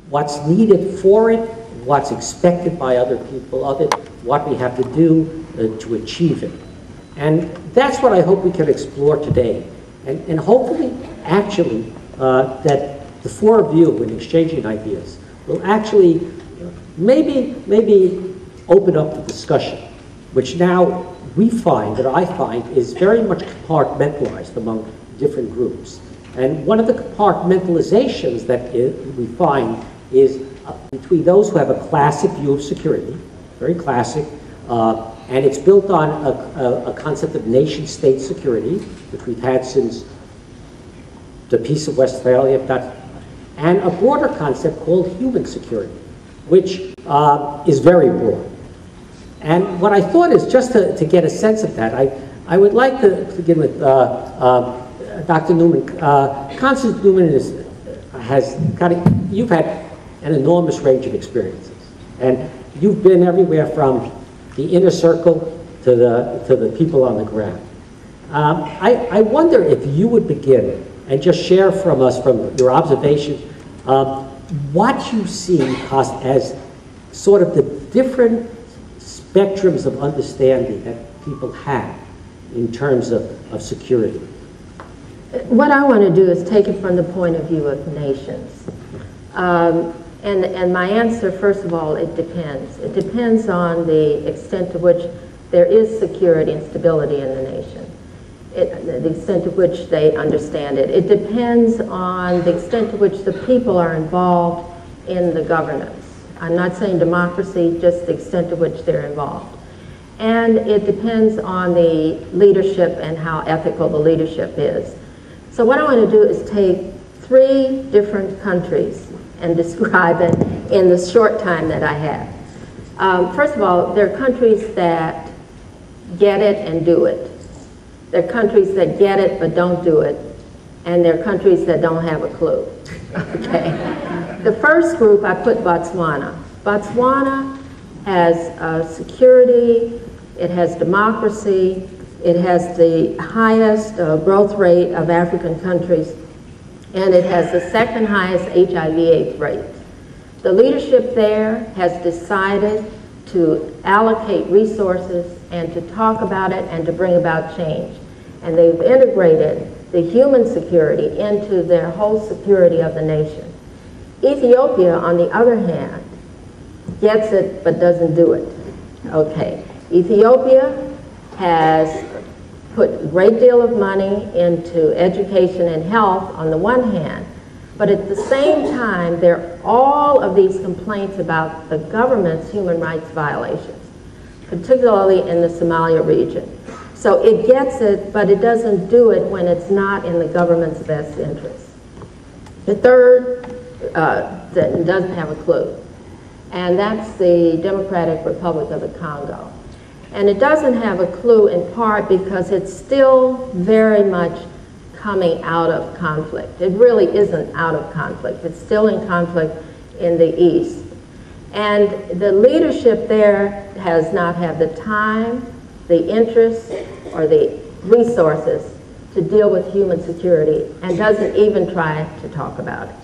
what's needed for it, what's expected by other people of it, what we have to do to achieve it. And that's what I hope we can explore today. And hopefully, actually, that the four of you, in exchanging ideas, will actually maybe open up the discussion, which now we find, that I find, is very much compartmentalized among different groups. And one of the compartmentalizations that we find is between those who have a classic view of security, very classic, and it's built on a concept of nation-state security, which we've had since the Peace of Westphalia, and a broader concept called human security, which is very broad. And what I thought is, just to get a sense of that, I would like to begin with Dr. Newman. Constance Newman you've had an enormous range of experiences. And you've been everywhere from the inner circle to the people on the ground. I wonder if you would begin and just share from us, from your observations, what you see as sort of the different spectrums of understanding that people have in terms of security. What I want to do is take it from the point of view of nations. And my answer, first of all, it depends. It depends on the extent to which there is security and stability in the nation, the extent to which they understand it. It depends on the extent to which the people are involved in the governance. I'm not saying democracy, just the extent to which they're involved. And it depends on the leadership and how ethical the leadership is. So what I want to do is take 3 different countries and describe it in the short time that I have. First of all, there are countries that get it and do it. There are countries that get it but don't do it. And there are countries that don't have a clue. Okay. The first group, I put Botswana. Botswana has security, it has democracy, it has the highest growth rate of African countries, and it has the second highest HIV/AIDS rate. The leadership there has decided to allocate resources and to talk about it and to bring about change. And they've integrated the human security into their whole security of the nation. Ethiopia, on the other hand, gets it but doesn't do it. Okay, Ethiopia has put a great deal of money into education and health on the one hand, but at the same time, there are all of these complaints about the government's human rights violations, particularly in the Somalia region. So it gets it, but it doesn't do it when it's not in the government's best interest. The third that doesn't have a clue, and that's the Democratic Republic of the Congo. And it doesn't have a clue in part because it's still very much coming out of conflict. It really isn't out of conflict. It's still in conflict in the East. And the leadership there has not had the time, the interest, or the resources to deal with human security and doesn't even try to talk about it.